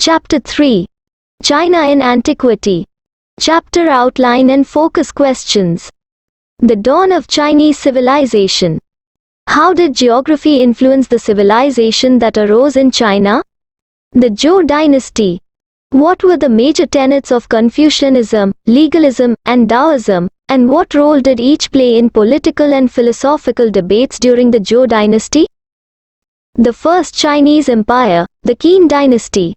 Chapter 3. China in Antiquity. Chapter outline and focus questions. The dawn of Chinese civilization. How did geography influence the civilization that arose in China? The Zhou dynasty. What were the major tenets of Confucianism, legalism, and Taoism, and what role did each play in political and philosophical debates during the Zhou dynasty? The first Chinese empire, the Qin dynasty.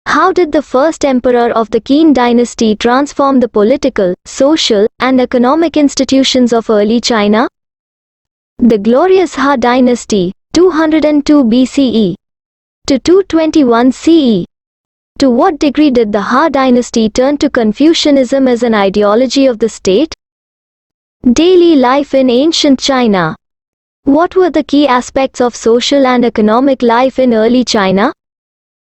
How did the first emperor of the Qin dynasty transform the political, social, and economic institutions of early China? The glorious Han dynasty, 202 BCE to 221 CE. To what degree did the Han dynasty turn to Confucianism as an ideology of the state? Daily life in ancient China. What were the key aspects of social and economic life in early China?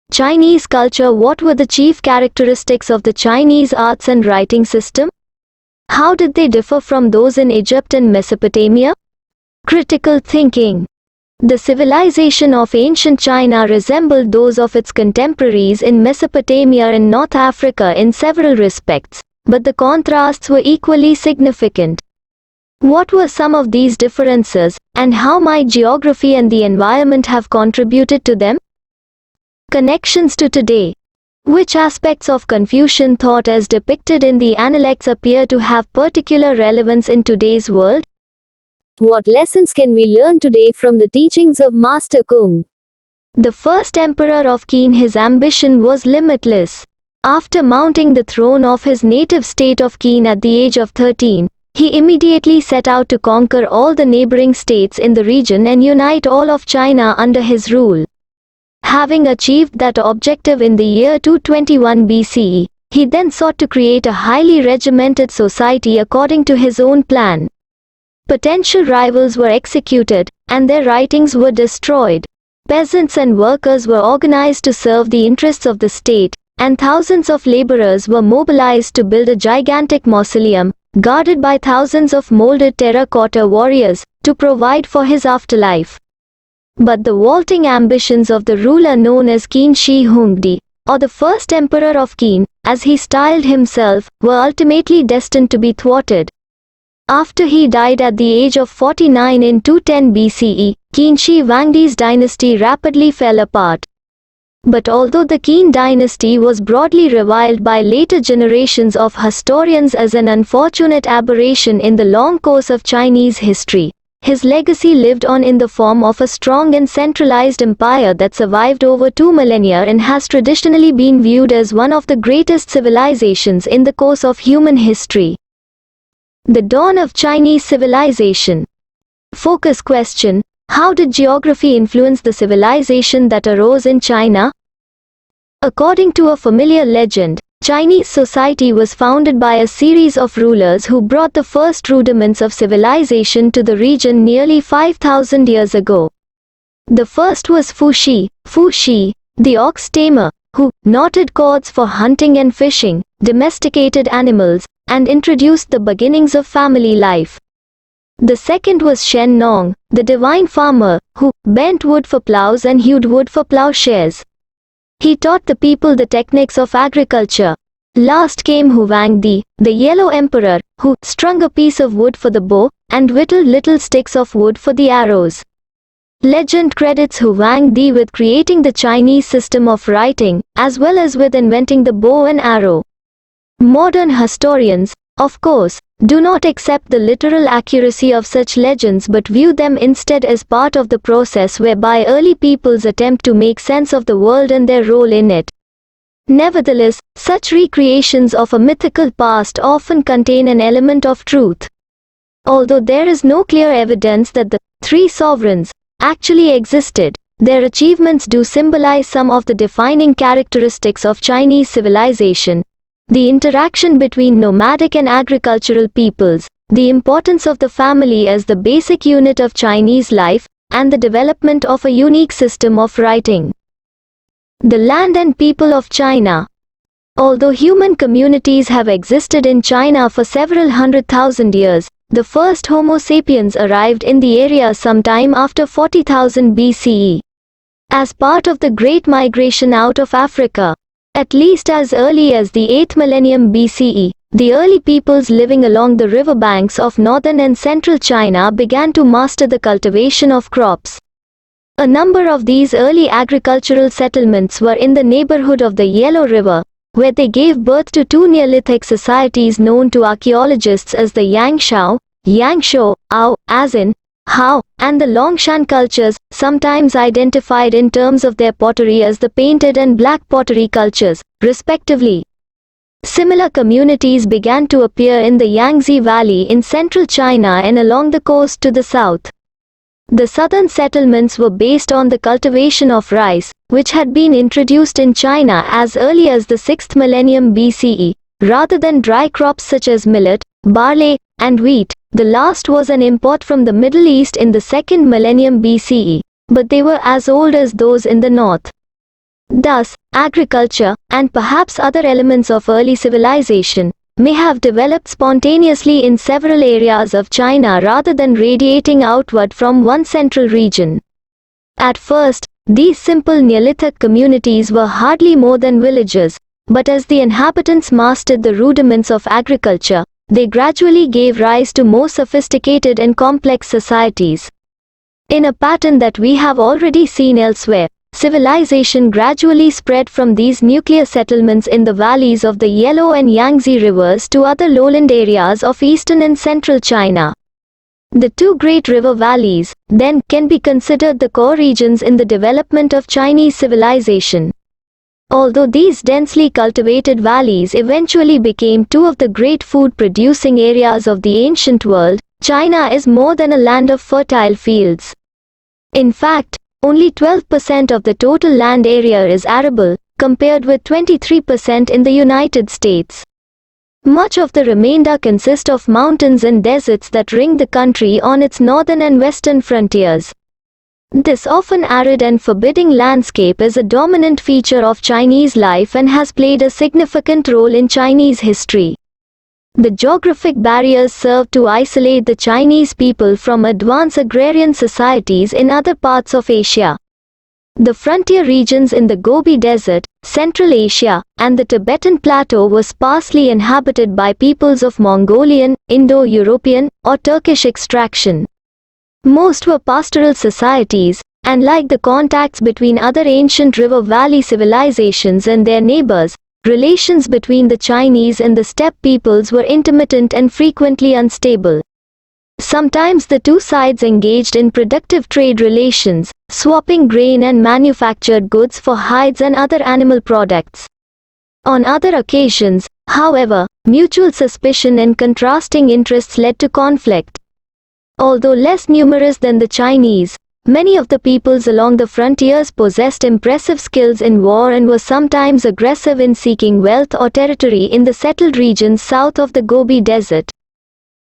Chinese culture. What were the chief characteristics of the Chinese arts and writing system? How did they differ from those in Egypt and Mesopotamia? Critical thinking. The civilization of ancient China resembled those of its contemporaries in Mesopotamia and North Africa in several respects, but the contrasts were equally significant. What were some of these differences, and how might geography and the environment have contributed to them? Connections to today. Which aspects of Confucian thought as depicted in the Analects appear to have particular relevance in today's world? What lessons can we learn today from the teachings of Master Kung? The first emperor of Qin, his ambition was limitless. After mounting the throne of his native state of Qin at the age of 13, he immediately set out to conquer all the neighboring states in the region and unite all of China under his rule. Having achieved that objective in the year 221 BCE, he then sought to create a highly regimented society according to his own plan. Potential rivals were executed, and their writings were destroyed. Peasants and workers were organized to serve the interests of the state, and thousands of laborers were mobilized to build a gigantic mausoleum, guarded by thousands of molded terracotta warriors, to provide for his afterlife. But the vaulting ambitions of the ruler known as Qin Shi Huangdi, or the first emperor of Qin, as he styled himself, were ultimately destined to be thwarted. After he died at the age of 49 in 210 BCE, Qin Shi Huangdi's dynasty rapidly fell apart. But although the Qin dynasty was broadly reviled by later generations of historians as an unfortunate aberration in the long course of Chinese history, his legacy lived on in the form of a strong and centralized empire that survived over 2 millennia and has traditionally been viewed as one of the greatest civilizations in the course of human history. The dawn of Chinese civilization. Focus question: how did geography influence the civilization that arose in China? According to a familiar legend, Chinese society was founded by a series of rulers who brought the first rudiments of civilization to the region nearly 5,000 years ago. The first was Fu Shi, the ox tamer, who knotted cords for hunting and fishing, domesticated animals, and introduced the beginnings of family life. The second was Shen Nong, the divine farmer, who bent wood for plows and hewed wood for plowshares. He taught the people the techniques of agriculture. Last came Huangdi, the yellow emperor, who strung a piece of wood for the bow, and whittled little sticks of wood for the arrows. Legend credits Huangdi with creating the Chinese system of writing, as well as with inventing the bow and arrow. Modern historians, of course, do not accept the literal accuracy of such legends but view them instead as part of the process whereby early peoples attempt to make sense of the world and their role in it. Nevertheless, such recreations of a mythical past often contain an element of truth. Although there is no clear evidence that the three sovereigns actually existed, their achievements do symbolize some of the defining characteristics of Chinese civilization. The interaction between nomadic and agricultural peoples, the importance of the family as the basic unit of Chinese life, and the development of a unique system of writing. The land and people of China. Although human communities have existed in China for several 100,000 years, the first Homo sapiens arrived in the area sometime after 40,000 BCE. As part of the Great Migration out of Africa, At least as early as the 8th millennium BCE, the early peoples living along the riverbanks of northern and central China began to master the cultivation of crops. A number of these early agricultural settlements were in the neighborhood of the Yellow River, where they gave birth to two Neolithic societies known to archaeologists as the Yangshao, Yangshuo, Ao, as in, how, and the Longshan cultures, sometimes identified in terms of their pottery as the painted and black pottery cultures, respectively. Similar communities began to appear in the Yangtze Valley in central China and along the coast to the south. The southern settlements were based on the cultivation of rice, which had been introduced in China as early as the 6th millennium BCE, rather than dry crops such as millet, barley, and wheat. The last was an import from the Middle East in the 2nd millennium BCE, but they were as old as those in the north. Thus, agriculture, and perhaps other elements of early civilization, may have developed spontaneously in several areas of China rather than radiating outward from one central region. At first, these simple Neolithic communities were hardly more than villages, but as the inhabitants mastered the rudiments of agriculture, they gradually gave rise to more sophisticated and complex societies. In a pattern that we have already seen elsewhere, civilization gradually spread from these nuclear settlements in the valleys of the Yellow and Yangtze rivers to other lowland areas of eastern and central China. The two great river valleys, then, can be considered the core regions in the development of Chinese civilization. Although these densely cultivated valleys eventually became two of the great food-producing areas of the ancient world, China is more than a land of fertile fields. In fact, only 12% of the total land area is arable, compared with 23% in the United States. Much of the remainder consists of mountains and deserts that ring the country on its northern and western frontiers. This often arid and forbidding landscape is a dominant feature of Chinese life and has played a significant role in Chinese history. The geographic barriers serve to isolate the Chinese people from advanced agrarian societies in other parts of Asia. The frontier regions in the Gobi Desert, Central Asia, and the Tibetan Plateau were sparsely inhabited by peoples of Mongolian, Indo-European, or Turkish extraction. Most were pastoral societies, and like the contacts between other ancient river valley civilizations and their neighbors, relations between the Chinese and the steppe peoples were intermittent and frequently unstable. Sometimes the two sides engaged in productive trade relations, swapping grain and manufactured goods for hides and other animal products. On other occasions, however, mutual suspicion and contrasting interests led to conflict. Although less numerous than the Chinese, many of the peoples along the frontiers possessed impressive skills in war and were sometimes aggressive in seeking wealth or territory in the settled regions south of the Gobi Desert.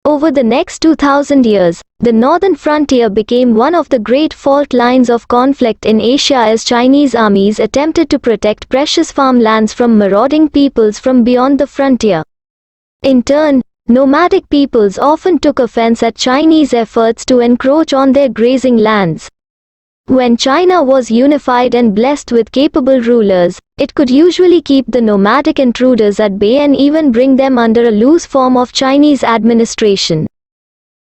Over the next 2,000 years, the northern frontier became one of the great fault lines of conflict in Asia as Chinese armies attempted to protect precious farmlands from marauding peoples from beyond the frontier. In turn, nomadic peoples often took offense at Chinese efforts to encroach on their grazing lands. When China was unified and blessed with capable rulers, it could usually keep the nomadic intruders at bay and even bring them under a loose form of Chinese administration.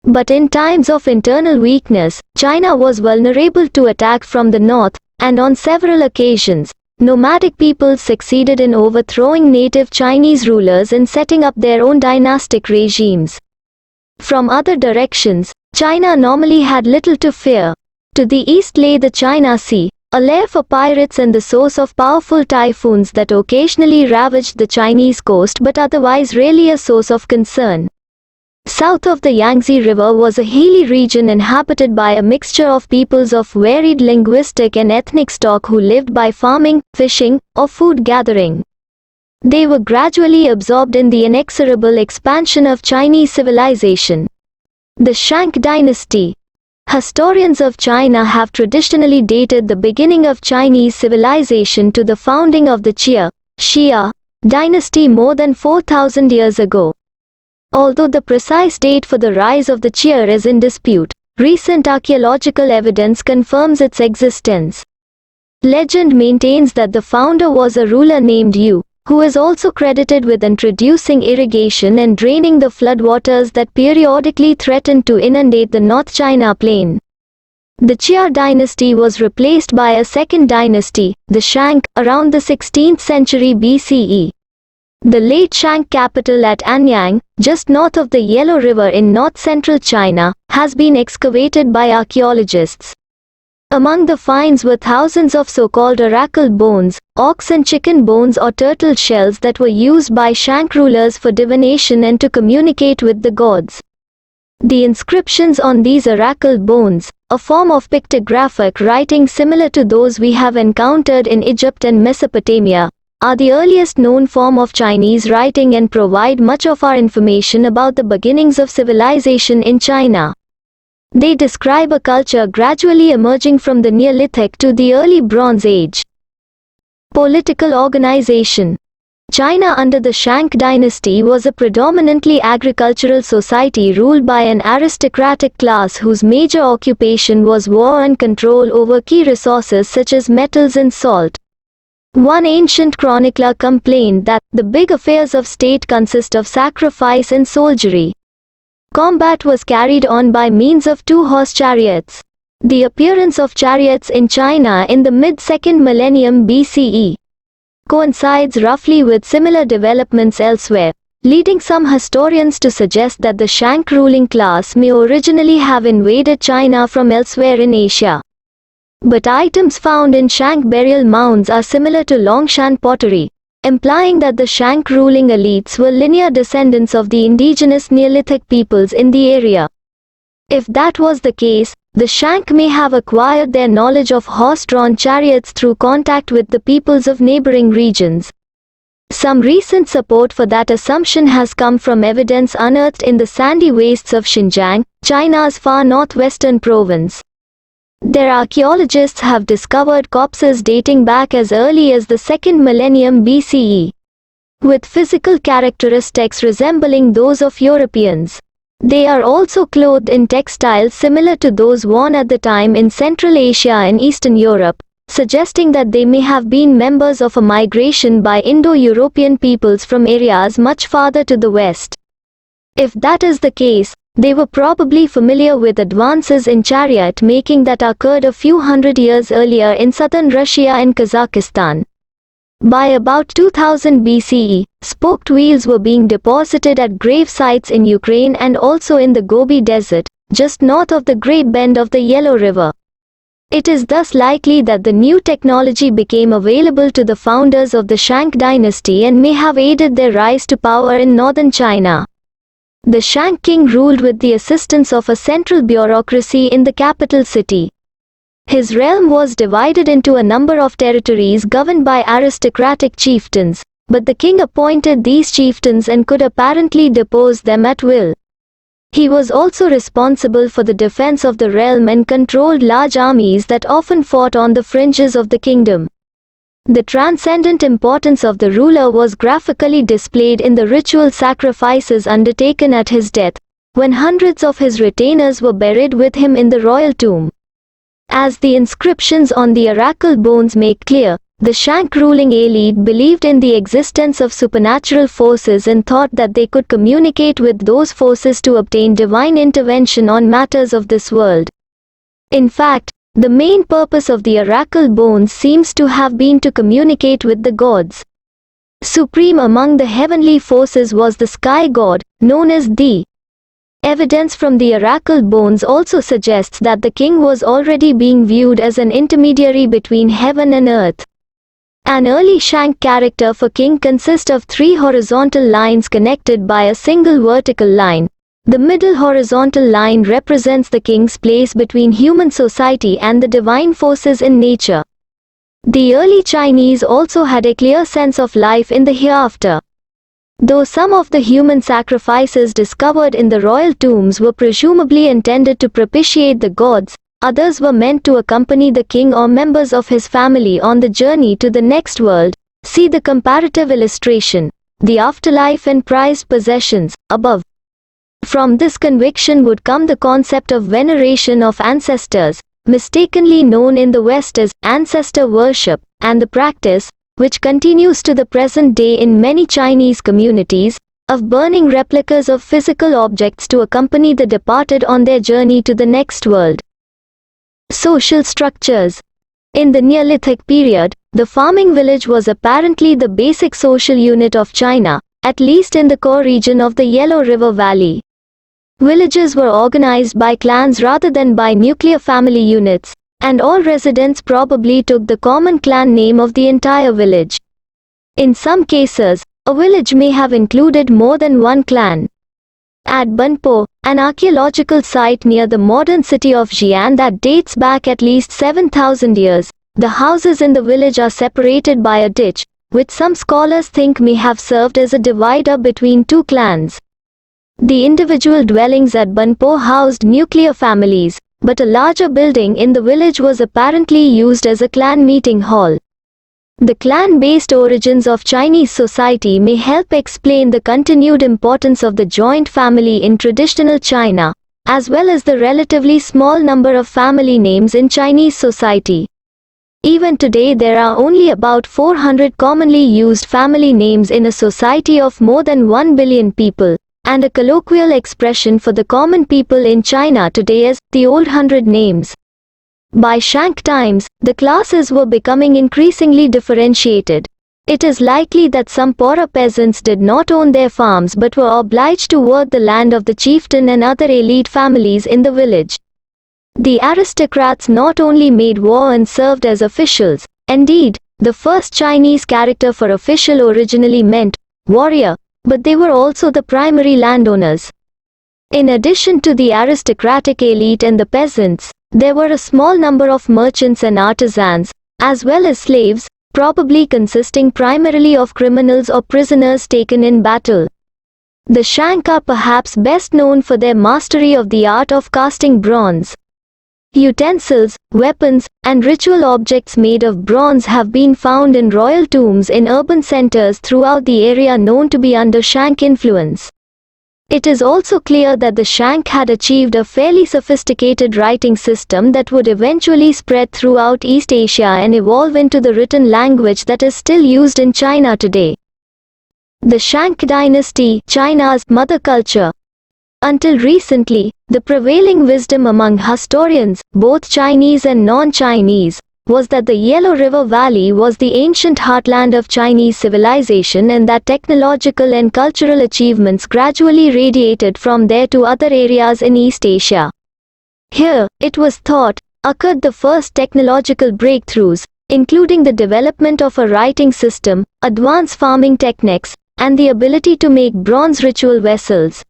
But in times of internal weakness, China was vulnerable to attack from the north, and on several occasions, nomadic peoples succeeded in overthrowing native Chinese rulers and setting up their own dynastic regimes. From other directions, China normally had little to fear. To the east lay the China Sea, a lair for pirates and the source of powerful typhoons that occasionally ravaged the Chinese coast but otherwise rarely a source of concern. South of the Yangtze River was a hilly region inhabited by a mixture of peoples of varied linguistic and ethnic stock who lived by farming, fishing, or food gathering. They were gradually absorbed in the inexorable expansion of Chinese civilization. The Shang dynasty. Historians of China have traditionally dated the beginning of Chinese civilization to the founding of the Xia dynasty more than 4,000 years ago. Although the precise date for the rise of the Xia is in dispute, recent archaeological evidence confirms its existence. Legend maintains that the founder was a ruler named Yu, who is also credited with introducing irrigation and draining the floodwaters that periodically threatened to inundate the North China Plain. The Xia dynasty was replaced by a second dynasty, the Shang, around the 16th century BCE. The late Shang capital at Anyang, just north of the Yellow River in north-central China, has been excavated by archaeologists. Among the finds were thousands of so-called oracle bones, ox and chicken bones or turtle shells that were used by Shang rulers for divination and to communicate with the gods. The inscriptions on these oracle bones, a form of pictographic writing similar to those we have encountered in Egypt and Mesopotamia, are the earliest known form of Chinese writing and provide much of our information about the beginnings of civilization in China. They describe a culture gradually emerging from the Neolithic to the early Bronze Age. Political organization. China under the Shang dynasty was a predominantly agricultural society ruled by an aristocratic class whose major occupation was war and control over key resources such as metals and salt. One ancient chronicler complained that the big affairs of state consist of sacrifice and soldiery. Combat was carried on by means of two-horse chariots. The appearance of chariots in China in the mid-2nd millennium BCE coincides roughly with similar developments elsewhere, leading some historians to suggest that the Shang ruling class may originally have invaded China from elsewhere in Asia. But items found in Shang burial mounds are similar to Longshan pottery, implying that the Shang ruling elites were linear descendants of the indigenous Neolithic peoples in the area. If that was the case, the Shang may have acquired their knowledge of horse-drawn chariots through contact with the peoples of neighboring regions. Some recent support for that assumption has come from evidence unearthed in the sandy wastes of Xinjiang, China's far northwestern province. Their archaeologists have discovered corpses dating back as early as the 2nd millennium BCE, with physical characteristics resembling those of Europeans. They are also clothed in textiles similar to those worn at the time in Central Asia and Eastern Europe, suggesting that they may have been members of a migration by Indo-European peoples from areas much farther to the west. If that is the case, they were probably familiar with advances in chariot making that occurred a few hundred years earlier in southern Russia and Kazakhstan. By about 2000 BCE, spoked wheels were being deposited at grave sites in Ukraine and also in the Gobi Desert, just north of the Great Bend of the Yellow River. It is thus likely that the new technology became available to the founders of the Shang dynasty and may have aided their rise to power in northern China. The Shang king ruled with the assistance of a central bureaucracy in the capital city. His realm was divided into a number of territories governed by aristocratic chieftains, but the king appointed these chieftains and could apparently depose them at will. He was also responsible for the defense of the realm and controlled large armies that often fought on the fringes of the kingdom. The transcendent importance of the ruler was graphically displayed in the ritual sacrifices undertaken at his death, when hundreds of his retainers were buried with him in the royal tomb. As the inscriptions on the oracle bones make clear, the Shang ruling elite believed in the existence of supernatural forces and thought that they could communicate with those forces to obtain divine intervention on matters of this world. In fact, the main purpose of the oracle bones seems to have been to communicate with the gods. Supreme among the heavenly forces was the sky god, known as the. Evidence from the oracle bones also suggests that the king was already being viewed as an intermediary between heaven and earth. An early Shang character for king consists of 3 horizontal lines connected by a single vertical line. The middle horizontal line represents the king's place between human society and the divine forces in nature. The early Chinese also had a clear sense of life in the hereafter. Though some of the human sacrifices discovered in the royal tombs were presumably intended to propitiate the gods, others were meant to accompany the king or members of his family on the journey to the next world. See the comparative illustration, the afterlife and prized possessions, above. From this conviction would come the concept of veneration of ancestors, mistakenly known in the West as ancestor worship, and the practice, which continues to the present day in many Chinese communities, of burning replicas of physical objects to accompany the departed on their journey to the next world. Social structures. In the Neolithic period, the farming village was apparently the basic social unit of China, at least in the core region of the Yellow River Valley. Villages were organized by clans rather than by nuclear family units, and all residents probably took the common clan name of the entire village. In some cases, a village may have included more than one clan. At Banpo, an archaeological site near the modern city of Xi'an that dates back at least 7,000 years, the houses in the village are separated by a ditch, which some scholars think may have served as a divider between two clans. The individual dwellings at Banpo housed nuclear families, but a larger building in the village was apparently used as a clan meeting hall. The clan-based origins of Chinese society may help explain the continued importance of the joint family in traditional China, as well as the relatively small number of family names in Chinese society. Even today there are only about 400 commonly used family names in a society of more than 1 billion people, and a colloquial expression for the common people in China today is the old 100 names. By Shang times, the classes were becoming increasingly differentiated. It is likely that some poorer peasants did not own their farms but were obliged to work the land of the chieftain and other elite families in the village. The aristocrats not only made war and served as officials, indeed, the first Chinese character for official originally meant warrior, but they were also the primary landowners. In addition to the aristocratic elite and the peasants, there were a small number of merchants and artisans, as well as slaves, probably consisting primarily of criminals or prisoners taken in battle. The Shang are perhaps best known for their mastery of the art of casting bronze. Utensils, weapons, and ritual objects made of bronze have been found in royal tombs in urban centers throughout the area known to be under Shang influence. It is also clear that the Shang had achieved a fairly sophisticated writing system that would eventually spread throughout East Asia and evolve into the written language that is still used in China today. The Shang dynasty, China's mother culture. Until recently, the prevailing wisdom among historians, both Chinese and non-Chinese, was that the Yellow River Valley was the ancient heartland of Chinese civilization and that technological and cultural achievements gradually radiated from there to other areas in East Asia. Here, it was thought, occurred the first technological breakthroughs, including the development of a writing system, advanced farming techniques, and the ability to make bronze ritual vessels.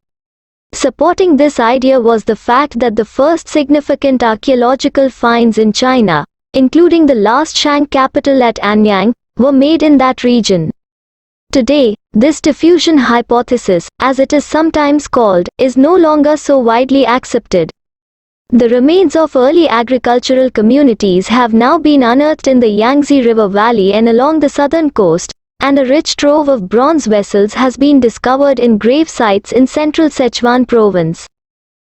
Supporting this idea was the fact that the first significant archaeological finds in China, including the last Shang capital at Anyang, were made in that region. Today, this diffusion hypothesis, as it is sometimes called, is no longer so widely accepted. The remains of early agricultural communities have now been unearthed in the Yangtze River Valley and along the southern coast, and a rich trove of bronze vessels has been discovered in grave sites in central Sichuan province.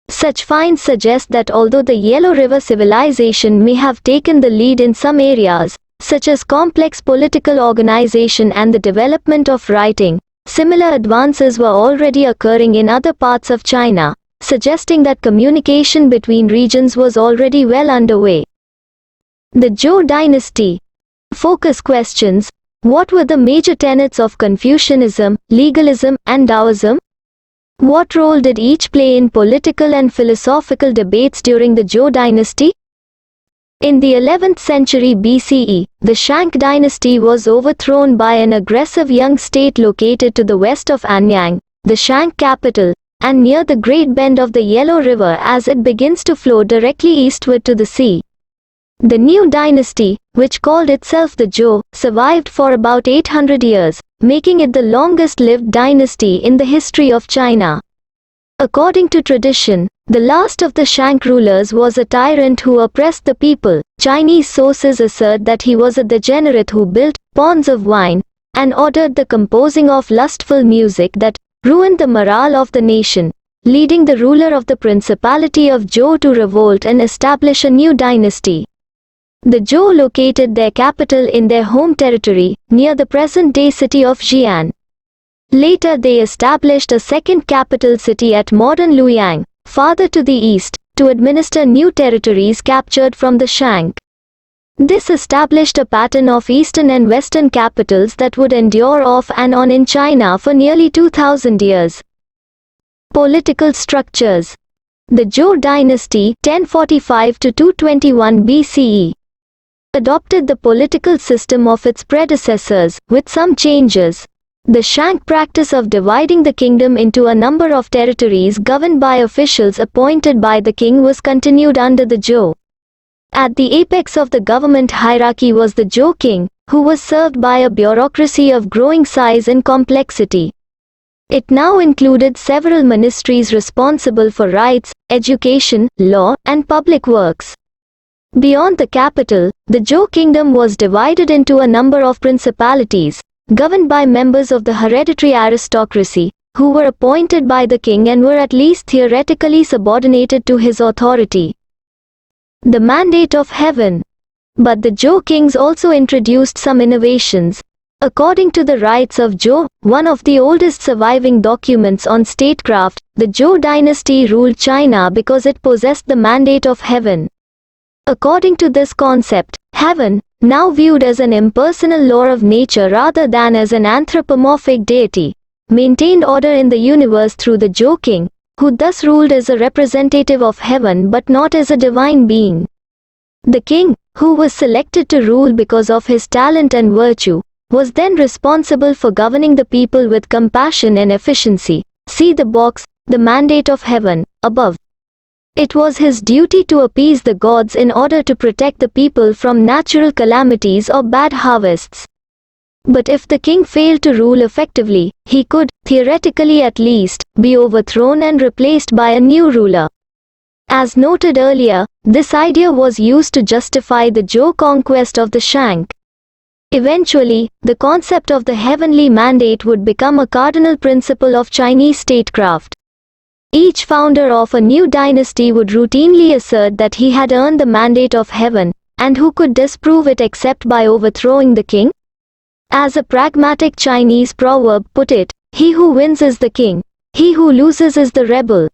Such finds suggest that although the Yellow River civilization may have taken the lead in some areas, such as complex political organization and the development of writing, similar advances were already occurring in other parts of China, suggesting that communication between regions was already well underway. The Zhou dynasty. Focus questions. What were the major tenets of Confucianism, legalism, and Taoism? What role did each play in political and philosophical debates during the Zhou dynasty? In the 11th century BCE, the Shang dynasty was overthrown by an aggressive young state located to the west of Anyang, the Shang capital, and near the Great Bend of the Yellow River as it begins to flow directly eastward to the sea. The new dynasty, which called itself the Zhou, survived for about 800 years, making it the longest-lived dynasty in the history of China. According to tradition, the last of the Shang rulers was a tyrant who oppressed the people. Chinese sources assert that he was a degenerate who built ponds of wine, and ordered the composing of lustful music that ruined the morale of the nation. leading the ruler of the Principality of Zhou to revolt and establish a new dynasty. The Zhou located their capital in their home territory, near the present-day city of Xi'an. Later they established a second capital city at modern Luoyang, farther to the east, to administer new territories captured from the Shang. This established a pattern of eastern and western capitals that would endure off and on in China for nearly 2000 years. Political structures. The Zhou dynasty 1045 to 221 BCE adopted the political system of its predecessors, with some changes. The Shang practice of dividing the kingdom into a number of territories governed by officials appointed by the king was continued under the Zhou. At the apex of the government hierarchy was the Zhou king, who was served by a bureaucracy of growing size and complexity. It now included several ministries responsible for rights, education, law, and public works. Beyond the capital, the Zhou kingdom was divided into a number of principalities, governed by members of the hereditary aristocracy, who were appointed by the king and were at least theoretically subordinated to his authority. The mandate of heaven. But the Zhou kings also introduced some innovations. According to the Rites of Zhou, one of the oldest surviving documents on statecraft, the Zhou dynasty ruled China because it possessed the mandate of heaven. According to this concept, heaven, now viewed as an impersonal law of nature rather than as an anthropomorphic deity, maintained order in the universe through the Zhou king, who thus ruled as a representative of heaven but not as a divine being. The king, who was selected to rule because of his talent and virtue, was then responsible for governing the people with compassion and efficiency. See the box, the mandate of heaven, above. It was his duty to appease the gods in order to protect the people from natural calamities or bad harvests. But if the king failed to rule effectively, he could, theoretically at least, be overthrown and replaced by a new ruler. As noted earlier, this idea was used to justify the Zhou conquest of the Shang. Eventually, the concept of the heavenly mandate would become a cardinal principle of Chinese statecraft. Each founder of a new dynasty would routinely assert that he had earned the mandate of heaven, and who could disprove it except by overthrowing the king? As a pragmatic Chinese proverb put it, he who wins is the king, he who loses is the rebel.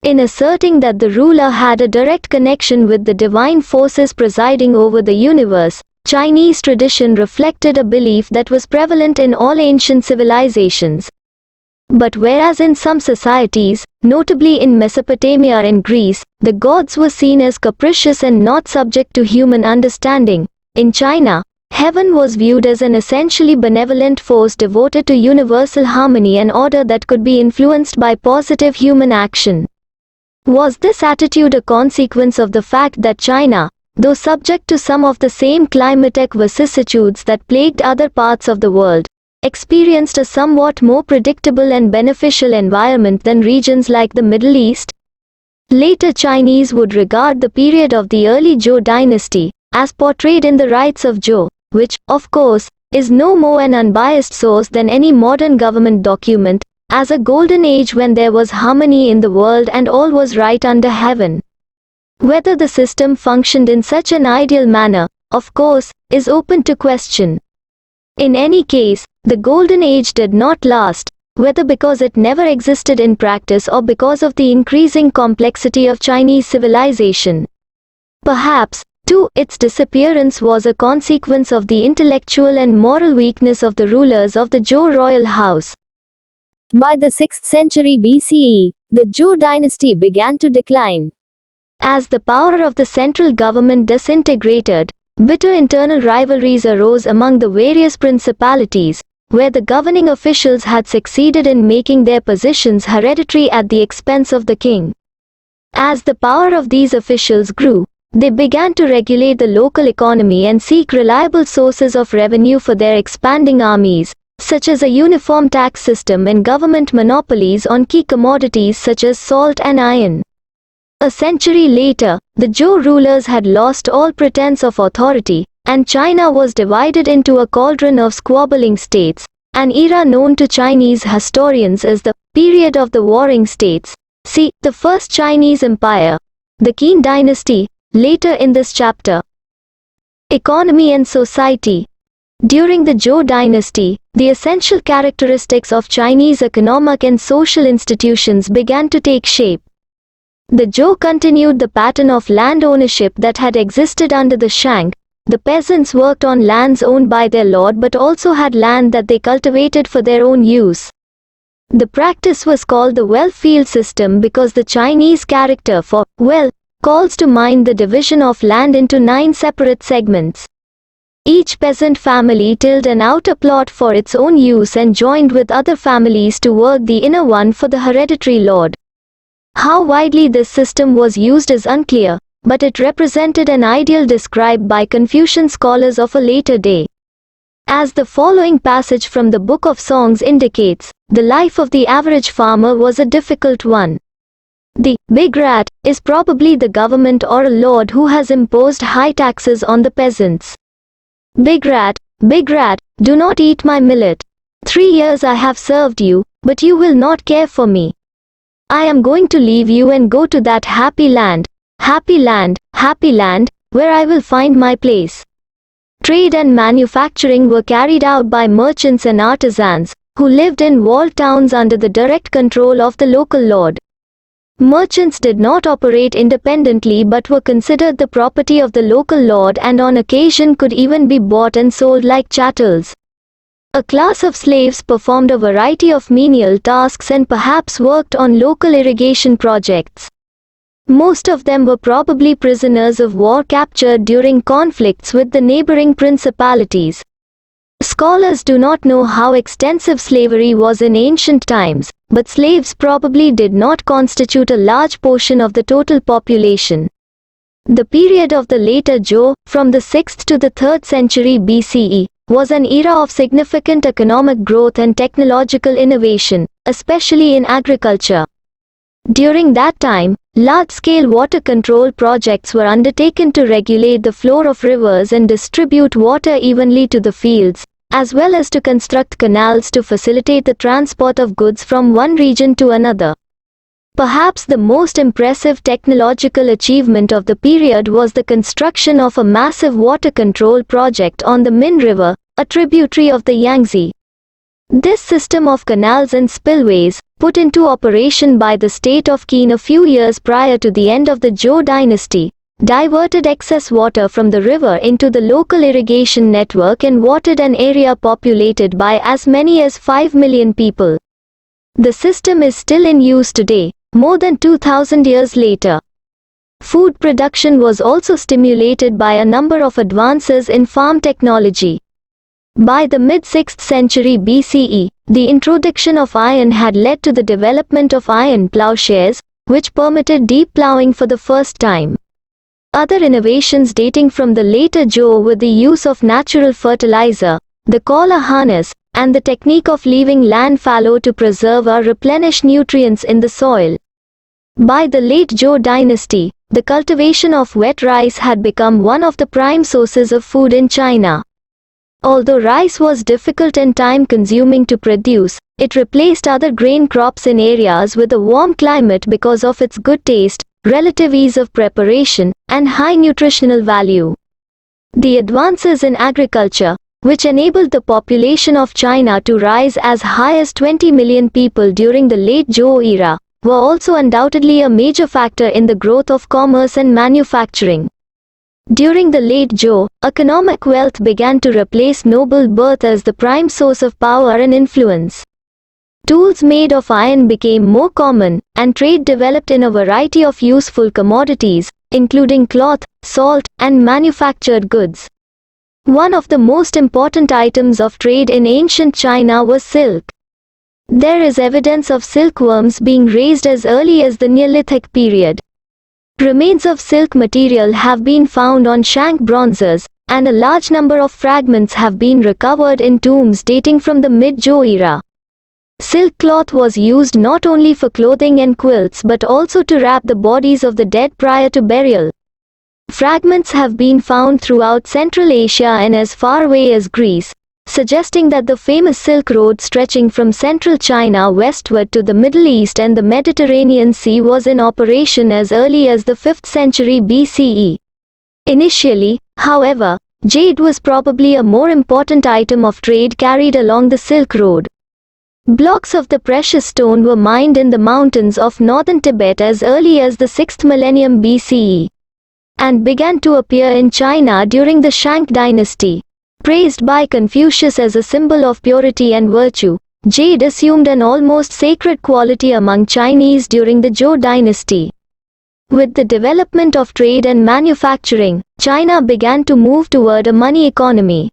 In asserting that the ruler had a direct connection with the divine forces presiding over the universe, Chinese tradition reflected a belief that was prevalent in all ancient civilizations. But whereas in some societies, notably in Mesopotamia and Greece, the gods were seen as capricious and not subject to human understanding, in China, heaven was viewed as an essentially benevolent force devoted to universal harmony and order that could be influenced by positive human action. Was this attitude a consequence of the fact that China, though subject to some of the same climatic vicissitudes that plagued other parts of the world, experienced a somewhat more predictable and beneficial environment than regions like the Middle East? Later Chinese would regard the period of the early Zhou dynasty, as portrayed in the Rites of Zhou, which, of course, is no more an unbiased source than any modern government document, as a golden age when there was harmony in the world and all was right under heaven. Whether the system functioned in such an ideal manner, of course, is open to question. In any case, the golden age did not last, whether because it never existed in practice or because of the increasing complexity of Chinese civilization. Perhaps, too, its disappearance was a consequence of the intellectual and moral weakness of the rulers of the Zhou royal house. By the 6th century BCE, the Zhou dynasty began to decline. As the power of the central government disintegrated, bitter internal rivalries arose among the various principalities, where the governing officials had succeeded in making their positions hereditary at the expense of the king. As the power of these officials grew, they began to regulate the local economy and seek reliable sources of revenue for their expanding armies, such as a uniform tax system and government monopolies on key commodities such as salt and iron. A century later, the Zhou rulers had lost all pretense of authority, and China was divided into a cauldron of squabbling states, an era known to Chinese historians as the period of the warring states, See, the First Chinese Empire, the Qin dynasty, later in this chapter. Economy and society. During the Zhou dynasty, the essential characteristics of Chinese economic and social institutions began to take shape. The Zhou continued the pattern of land ownership that had existed under the Shang. The peasants worked on lands owned by their lord but also had land that they cultivated for their own use. The practice was called the well-field system because the Chinese character for well calls to mind the division of land into 9 separate segments. Each peasant family tilled an outer plot for its own use and joined with other families to work the inner one for the hereditary lord. How widely this system was used is unclear, but it represented an ideal described by Confucian scholars of a later day. As the following passage from the Book of Songs indicates, the life of the average farmer was a difficult one. The big rat is probably the government or a lord who has imposed high taxes on the peasants. Big rat, do not eat my millet. 3 years I have served you, but you will not care for me. I am going to leave you and go to that happy land, where I will find my place. Trade and manufacturing were carried out by merchants and artisans, who lived in walled towns under the direct control of the local lord. Merchants did not operate independently but were considered the property of the local lord and on occasion could even be bought and sold like chattels. A class of slaves performed a variety of menial tasks and perhaps worked on local irrigation projects. Most of them were probably prisoners of war captured during conflicts with the neighboring principalities. Scholars do not know how extensive slavery was in ancient times, but slaves probably did not constitute a large portion of the total population. The period of the later Zhou, from the 6th to the 3rd century BCE, was an era of significant economic growth and technological innovation, especially in agriculture. During that time, large-scale water control projects were undertaken to regulate the flow of rivers and distribute water evenly to the fields, as well as to construct canals to facilitate the transport of goods from one region to another. Perhaps the most impressive technological achievement of the period was the construction of a massive water control project on the Min River, a tributary of the Yangtze. This system of canals and spillways, put into operation by the state of Qin a few years prior to the end of the Zhou dynasty, diverted excess water from the river into the local irrigation network and watered an area populated by as many as 5 million people. The system is still in use today, more than 2,000 years later. Food production was also stimulated by a number of advances in farm technology. By the mid-6th century BCE, the introduction of iron had led to the development of iron plowshares, which permitted deep plowing for the first time. Other innovations dating from the later Zhou were the use of natural fertilizer, the collar harness, and the technique of leaving land fallow to preserve or replenish nutrients in the soil. By the late Zhou dynasty, the cultivation of wet rice had become one of the prime sources of food in China. Although rice was difficult and time-consuming to produce, it replaced other grain crops in areas with a warm climate because of its good taste, relative ease of preparation, and high nutritional value. The advances in agriculture, which enabled the population of China to rise as high as 20 million people during the late Zhou era, were also undoubtedly a major factor in the growth of commerce and manufacturing. During the late Zhou, economic wealth began to replace noble birth as the prime source of power and influence. Tools made of iron became more common, and trade developed in a variety of useful commodities, including cloth, salt, and manufactured goods. One of the most important items of trade in ancient China was silk. There is evidence of silkworms being raised as early as the Neolithic period. Remains of silk material have been found on Shang bronzes, and a large number of fragments have been recovered in tombs dating from the mid-Zhou era. Silk cloth was used not only for clothing and quilts but also to wrap the bodies of the dead prior to burial. Fragments have been found throughout Central Asia and as far away as Greece, suggesting that the famous Silk Road stretching from central China westward to the Middle East and the Mediterranean Sea was in operation as early as the 5th century BCE. Initially, however, jade was probably a more important item of trade carried along the Silk Road. Blocks of the precious stone were mined in the mountains of northern Tibet as early as the 6th millennium BCE, and began to appear in China during the Shang dynasty. Praised by Confucius as a symbol of purity and virtue, jade assumed an almost sacred quality among Chinese during the Zhou dynasty. With the development of trade and manufacturing, China began to move toward a money economy.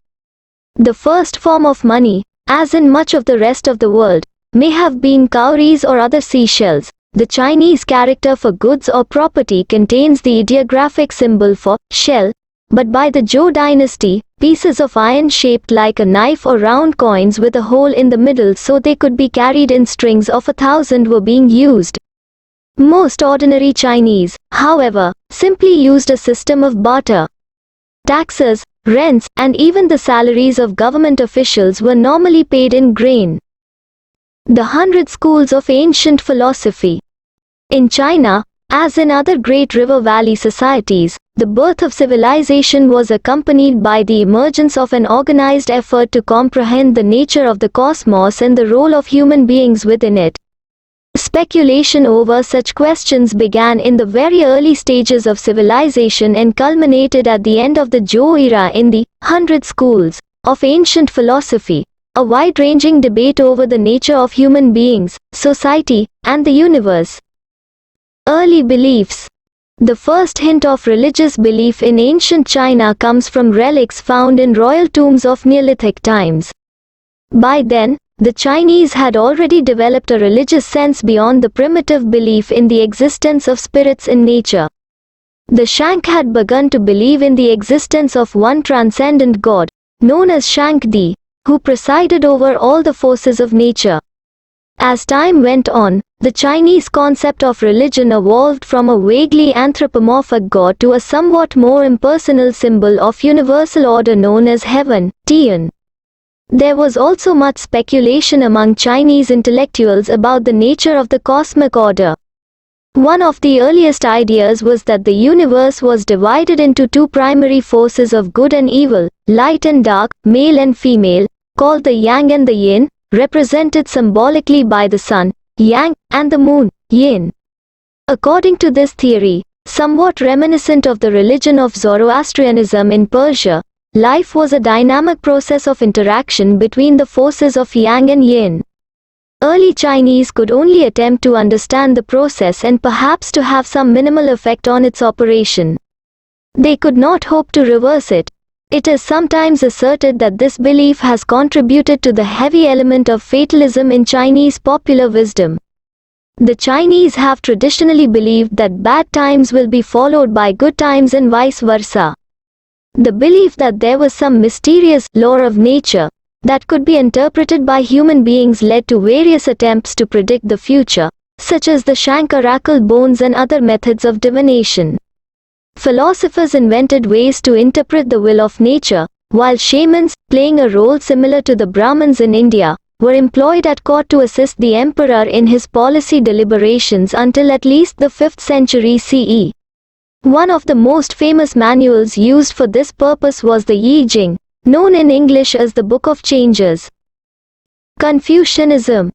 The first form of money, as in much of the rest of the world, may have been cowries or other seashells. The Chinese character for goods or property contains the ideographic symbol for shell, but by the Zhou dynasty, pieces of iron shaped like a knife or round coins with a hole in the middle so they could be carried in strings of 1,000 were being used. Most ordinary Chinese, however, simply used a system of barter. Taxes, rents, and even the salaries of government officials were normally paid in grain. The 100 schools of ancient philosophy. In China, as in other great river valley societies, the birth of civilization was accompanied by the emergence of an organized effort to comprehend the nature of the cosmos and the role of human beings within it. Speculation over such questions began in the very early stages of civilization and culminated at the end of the Zhou era in the 100 schools of ancient philosophy, a wide-ranging debate over the nature of human beings, society, and the universe. Early beliefs. The first hint of religious belief in ancient China comes from relics found in royal tombs of Neolithic times. By then, the Chinese had already developed a religious sense beyond the primitive belief in the existence of spirits in nature. The Shang had begun to believe in the existence of one transcendent god, known as Shangdi, who presided over all the forces of nature. As time went on, the Chinese concept of religion evolved from a vaguely anthropomorphic god to a somewhat more impersonal symbol of universal order known as heaven, Tian. There was also much speculation among Chinese intellectuals about the nature of the cosmic order. One of the earliest ideas was that the universe was divided into two primary forces of good and evil, light and dark, male and female, called the Yang and the Yin, represented symbolically by the sun, Yang, and the moon, Yin. According to this theory, somewhat reminiscent of the religion of Zoroastrianism in Persia, life was a dynamic process of interaction between the forces of Yang and Yin. Early Chinese could only attempt to understand the process and perhaps to have some minimal effect on its operation. They could not hope to reverse it. It is sometimes asserted that this belief has contributed to the heavy element of fatalism in Chinese popular wisdom. The Chinese have traditionally believed that bad times will be followed by good times and vice versa. The belief that there was some mysterious law of nature that could be interpreted by human beings led to various attempts to predict the future, such as the Shang oracle bones and other methods of divination. Philosophers invented ways to interpret the will of nature, while shamans, playing a role similar to the Brahmins in India, were employed at court to assist the emperor in his policy deliberations until at least the 5th century CE. One of the most famous manuals used for this purpose was the Yi Jing, known in English as the Book of Changes. Confucianism.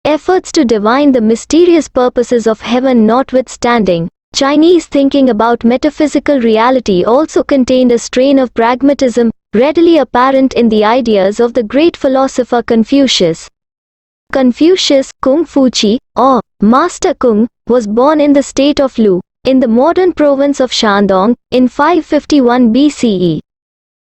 Efforts to divine the mysterious purposes of heaven notwithstanding, Chinese thinking about metaphysical reality also contained a strain of pragmatism, readily apparent in the ideas of the great philosopher Confucius. Confucius, Kung Fu Chi, or Master Kung, was born in the state of Lu, in the modern province of Shandong, in 551 BCE.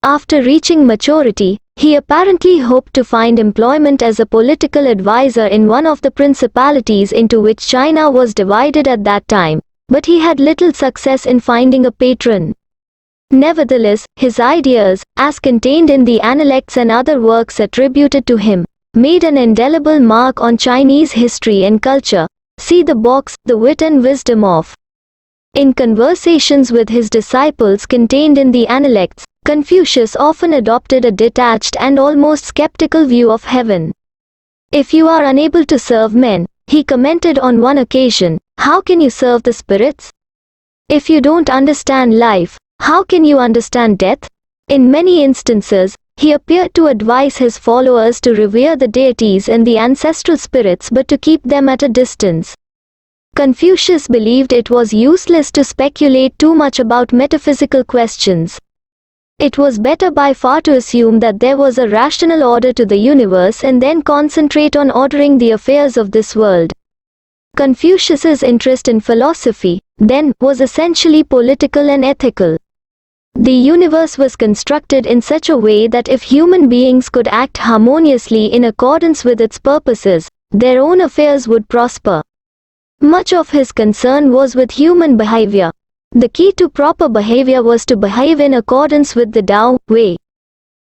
After reaching maturity, he apparently hoped to find employment as a political advisor in one of the principalities into which China was divided at that time, but he had little success in finding a patron. Nevertheless, his ideas, as contained in the Analects and other works attributed to him, made an indelible mark on Chinese history and culture. See the box, The Wit and Wisdom of. In conversations with his disciples contained in the Analects, Confucius often adopted a detached and almost skeptical view of heaven. If you are unable to serve men, he commented on one occasion, how can you serve the spirits? If you don't understand life, how can you understand death? In many instances, he appeared to advise his followers to revere the deities and the ancestral spirits but to keep them at a distance. Confucius believed it was useless to speculate too much about metaphysical questions. It was better by far to assume that there was a rational order to the universe and then concentrate on ordering the affairs of this world. Confucius's interest in philosophy, then, was essentially political and ethical. The universe was constructed in such a way that if human beings could act harmoniously in accordance with its purposes, their own affairs would prosper. Much of his concern was with human behavior. The key to proper behavior was to behave in accordance with the Tao way.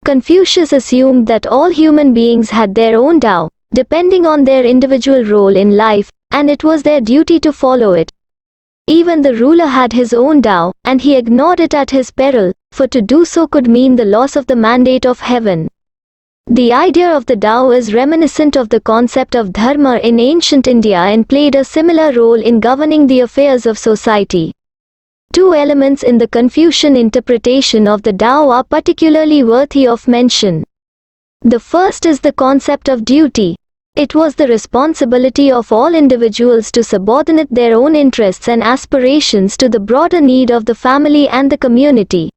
Confucius assumed that all human beings had their own Tao, depending on their individual role in life, and it was their duty to follow it. Even the ruler had his own Tao, and he ignored it at his peril, for to do so could mean the loss of the mandate of heaven. The idea of the Tao is reminiscent of the concept of dharma in ancient India and played a similar role in governing the affairs of society. Two elements in the Confucian interpretation of the Tao are particularly worthy of mention. The first is the concept of duty. It was the responsibility of all individuals to subordinate their own interests and aspirations to the broader need of the family and the community.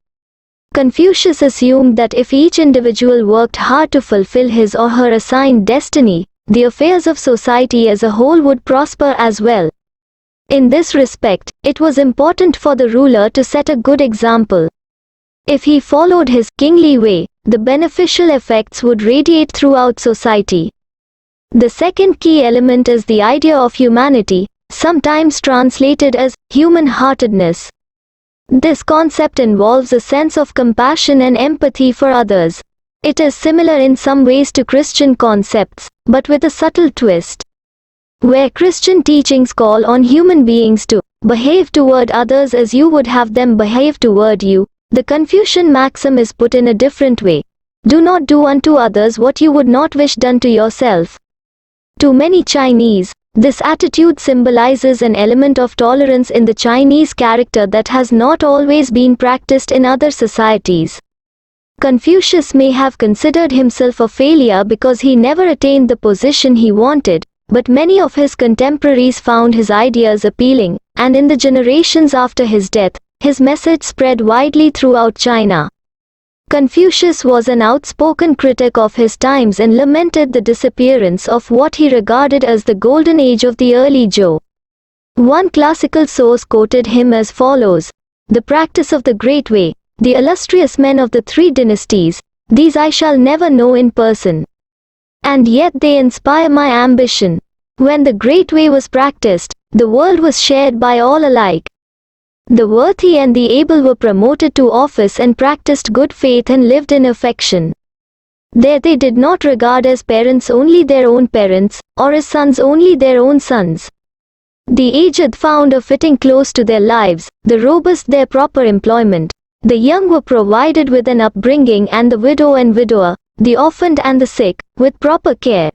Confucius assumed that if each individual worked hard to fulfill his or her assigned destiny, the affairs of society as a whole would prosper as well. In this respect, it was important for the ruler to set a good example. If he followed his kingly way, the beneficial effects would radiate throughout society. The second key element is the idea of humanity, sometimes translated as human-heartedness. This concept involves a sense of compassion and empathy for others. It is similar in some ways to Christian concepts, but with a subtle twist. Where Christian teachings call on human beings to behave toward others as you would have them behave toward you, the Confucian maxim is put in a different way. Do not do unto others what you would not wish done to yourself. To many Chinese, this attitude symbolizes an element of tolerance in the Chinese character that has not always been practiced in other societies. Confucius may have considered himself a failure because he never attained the position he wanted, but many of his contemporaries found his ideas appealing, and in the generations after his death, his message spread widely throughout China. Confucius was an outspoken critic of his times and lamented the disappearance of what he regarded as the golden age of the early Zhou. One classical source quoted him as follows: "The practice of the Great Way, the illustrious men of the three dynasties, these I shall never know in person. And yet they inspire my ambition. When the Great Way was practiced, the world was shared by all alike. The worthy and the able were promoted to office and practiced good faith and lived in affection. There they did not regard as parents only their own parents, or as sons only their own sons. The aged found a fitting close to their lives, the robust their proper employment. The young were provided with an upbringing and the widow and widower, the orphaned and the sick, with proper care.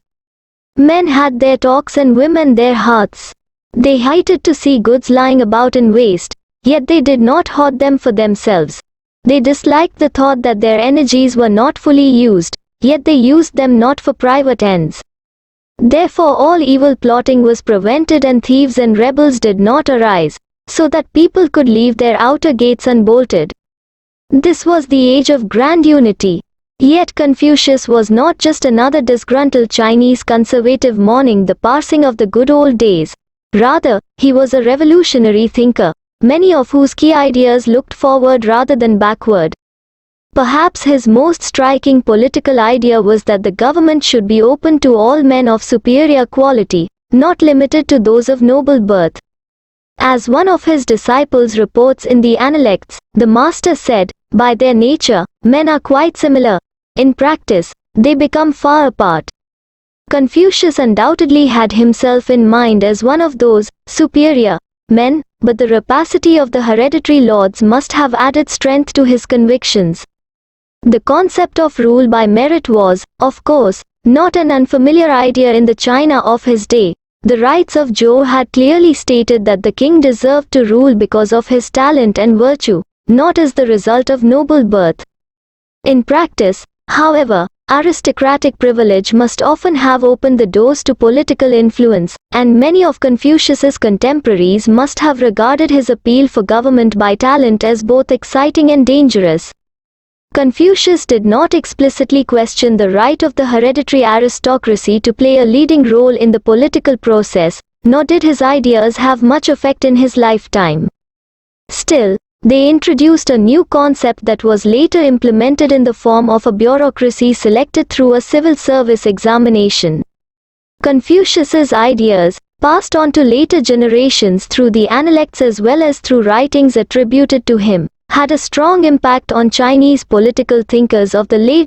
Men had their talks and women their hearts. They hated to see goods lying about in waste, yet they did not hoard them for themselves. They disliked the thought that their energies were not fully used, yet they used them not for private ends. Therefore all evil plotting was prevented and thieves and rebels did not arise, so that people could leave their outer gates unbolted. This was the age of grand unity. Yet Confucius was not just another disgruntled Chinese conservative mourning the passing of the good old days. Rather, he was a revolutionary thinker, many of whose key ideas looked forward rather than backward. Perhaps his most striking political idea was that the government should be open to all men of superior quality, not limited to those of noble birth. As one of his disciples reports in the Analects, the master said, "By their nature, men are quite similar. In practice, they become far apart." Confucius undoubtedly had himself in mind as one of those superior men, but the rapacity of the hereditary lords must have added strength to his convictions. The concept of rule by merit was, of course, not an unfamiliar idea in the China of his day. The rights of Zhou had clearly stated that the king deserved to rule because of his talent and virtue, not as the result of noble birth. In practice, however, aristocratic privilege must often have opened the doors to political influence, and many of Confucius's contemporaries must have regarded his appeal for government by talent as both exciting and dangerous. Confucius did not explicitly question the right of the hereditary aristocracy to play a leading role in the political process, nor did his ideas have much effect in his lifetime. Still, they introduced a new concept that was later implemented in the form of a bureaucracy selected through a civil service examination. Confucius's ideas, passed on to later generations through the analects as well as through writings attributed to him, had a strong impact on Chinese political thinkers of the late